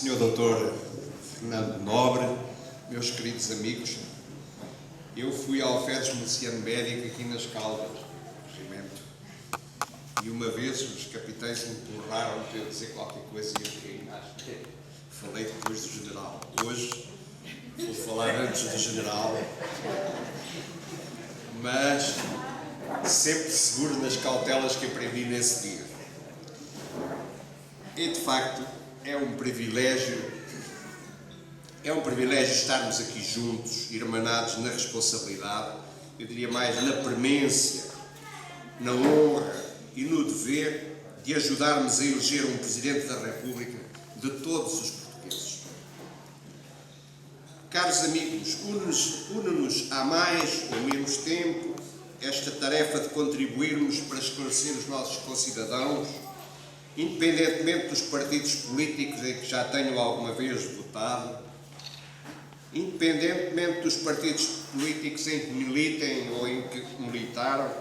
Senhor Dr. Fernando Nobre, meus queridos amigos, eu fui alferes miliciano médico aqui nas Caldas, regimento, e uma vez os capitães me imploraram para eu dizer qualquer coisa e eu fiquei, acho que falei depois do general. Hoje vou falar antes do general, mas sempre seguro nas cautelas que aprendi nesse dia. E de facto é um privilégio estarmos aqui juntos, irmanados na responsabilidade, eu diria mais na premência, na honra e no dever de ajudarmos a eleger um Presidente da República de todos os portugueses. Caros amigos, une-nos há mais ou menos tempo esta tarefa de contribuirmos para esclarecer os nossos concidadãos, independentemente dos partidos políticos em que já tenham alguma vez votado, independentemente dos partidos políticos em que militem ou em que militaram,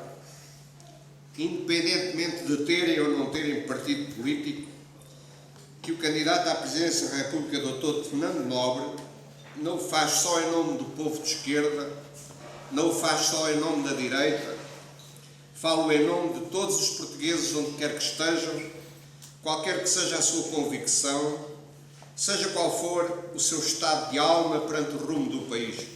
independentemente de terem ou não terem partido político, que o candidato à presidência da República, Dr. Fernando Nobre, não o faz só em nome do povo de esquerda, não o faz só em nome da direita, falo em nome de todos os portugueses onde quer que estejam, qualquer que seja a sua convicção, seja qual for o seu estado de alma perante o rumo do país.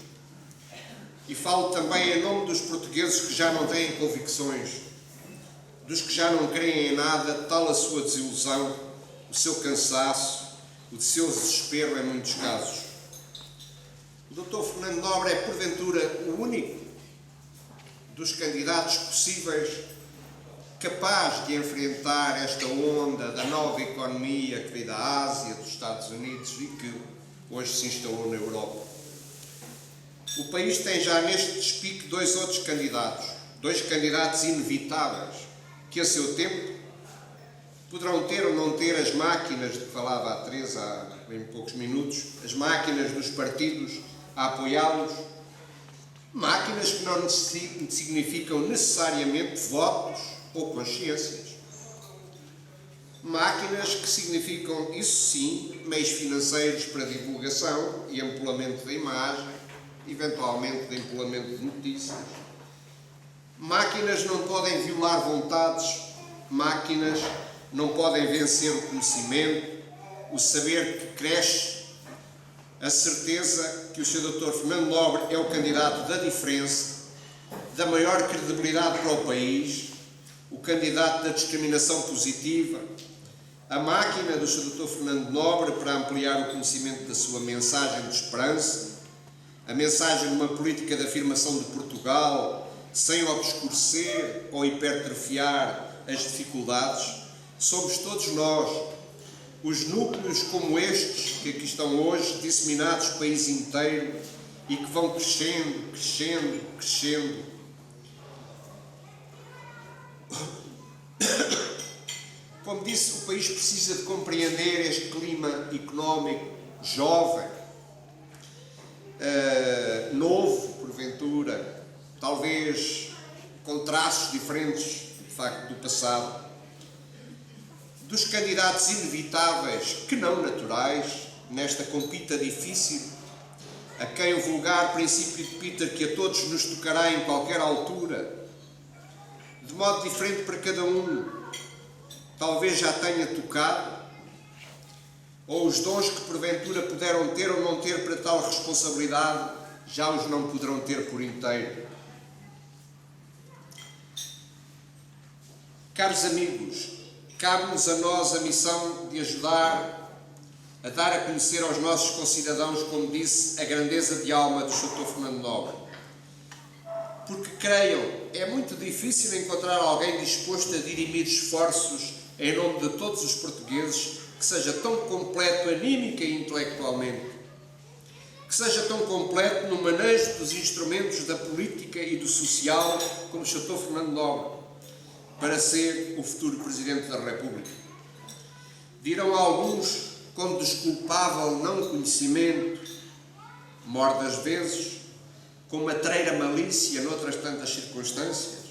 E falo também em nome dos portugueses que já não têm convicções, dos que já não creem em nada, tal a sua desilusão, o seu cansaço, o seu desespero em muitos casos. O Dr. Fernando Nobre é, porventura, o único dos candidatos possíveis capaz de enfrentar esta onda da nova economia que veio da Ásia, dos Estados Unidos e que hoje se instalou na Europa. O país tem já neste despique dois candidatos inevitáveis, que a seu tempo poderão ter ou não ter as máquinas de que falava a Teresa há bem poucos minutos, as máquinas dos partidos a apoiá-los, máquinas que não significam necessariamente votos ou consciências. Máquinas que significam, isso sim, meios financeiros para divulgação e ampulamento da imagem, eventualmente de ampulamento de notícias. Máquinas não podem violar vontades, máquinas não podem vencer o conhecimento, o saber que cresce, a certeza que o Sr. Dr. Fernando Nobre é o candidato da diferença, da maior credibilidade para o país, o candidato da discriminação positiva, a máquina do Sr. Dr. Fernando Nobre para ampliar o conhecimento da sua mensagem de esperança, a mensagem de uma política de afirmação de Portugal, sem obscurecer ou hipertrofiar as dificuldades. Somos todos nós, os núcleos como estes que aqui estão hoje, disseminados pelo país inteiro e que vão crescendo, crescendo, crescendo. Como disse, o país precisa de compreender este clima económico jovem, novo, porventura, talvez com traços diferentes, de facto, do passado, dos candidatos inevitáveis, que não naturais, nesta compita difícil, a quem o vulgar princípio de Peter que a todos nos tocará em qualquer altura, de modo diferente para cada um, talvez já tenha tocado, ou os dons que porventura puderam ter ou não ter para tal responsabilidade, já os não poderão ter por inteiro. Caros amigos, cabe-nos a nós a missão de ajudar a dar a conhecer aos nossos concidadãos, como disse, a grandeza de alma do Sr. Fernando Nobre. Porque, creiam, é muito difícil encontrar alguém disposto a dirimir esforços em nome de todos os portugueses que seja tão completo anímica e intelectualmente, que seja tão completo no manejo dos instrumentos da política e do social como o Sr. Fernando Nobre, para ser o futuro Presidente da República. Dirão alguns, com desculpável não conhecimento, morde às vezes, com matreira malícia noutras tantas circunstâncias,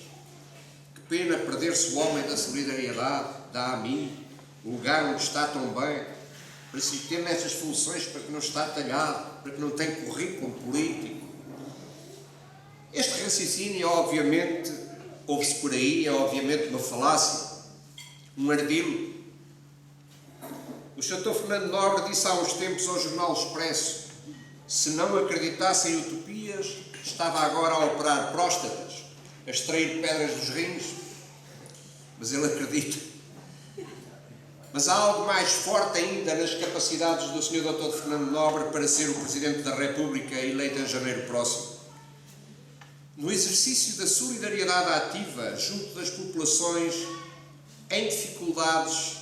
que pena perder-se o homem da solidariedade, dá a mim, o lugar onde está tão bem, para se ter nessas funções para que não está talhado, para que não tem currículo político. Este raciocínio, obviamente, ouve-se por aí, é obviamente uma falácia, um ardilo. O Sr. Fernando Nobre disse há uns tempos ao Jornal Expresso: se não acreditasse em utopias, estava agora a operar próstatas, a extrair pedras dos rins. Mas ele acredita. Mas há algo mais forte ainda nas capacidades do Sr. Dr. Fernando Nobre para ser o Presidente da República eleito em janeiro próximo. No exercício da solidariedade ativa junto das populações em dificuldades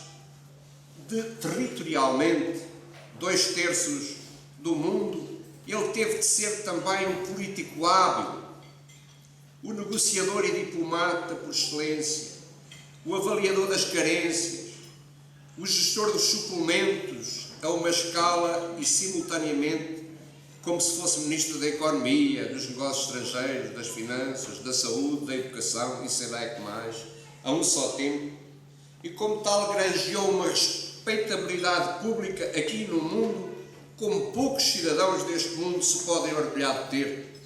de, territorialmente, 2/3 do mundo, ele teve de ser também um político hábil, o negociador e diplomata por excelência, o avaliador das carências, o gestor dos suplementos a uma escala e simultaneamente como se fosse Ministro da Economia, dos Negócios Estrangeiros, das Finanças, da Saúde, da Educação e sei lá o que mais, a um só tempo, e como tal granjeou uma respeitabilidade pública aqui no mundo como poucos cidadãos deste mundo se podem orgulhar de ter.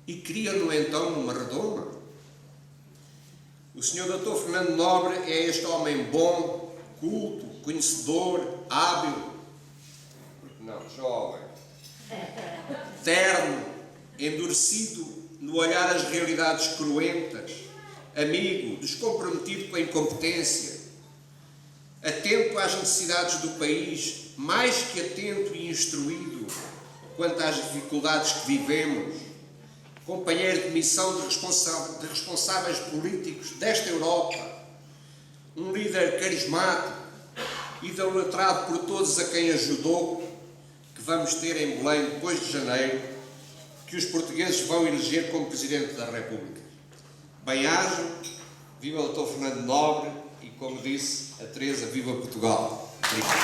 E cria-no então numa redoma. O Sr. Dr. Fernando Nobre é este homem bom, culto, conhecedor, hábil, não, jovem, terno, endurecido no olhar às realidades cruentas, amigo, descomprometido com a incompetência, atento às necessidades do país, mais que atento e instruído quanto às dificuldades que vivemos, companheiro de missão de responsáveis políticos desta Europa, um líder carismático, idolatrado por todos a quem ajudou, que vamos ter em Belém depois de janeiro, que os portugueses vão eleger como Presidente da República. Bem-aja, viva o Dr. Fernando Nobre e, como disse a Teresa, viva Portugal. Obrigado.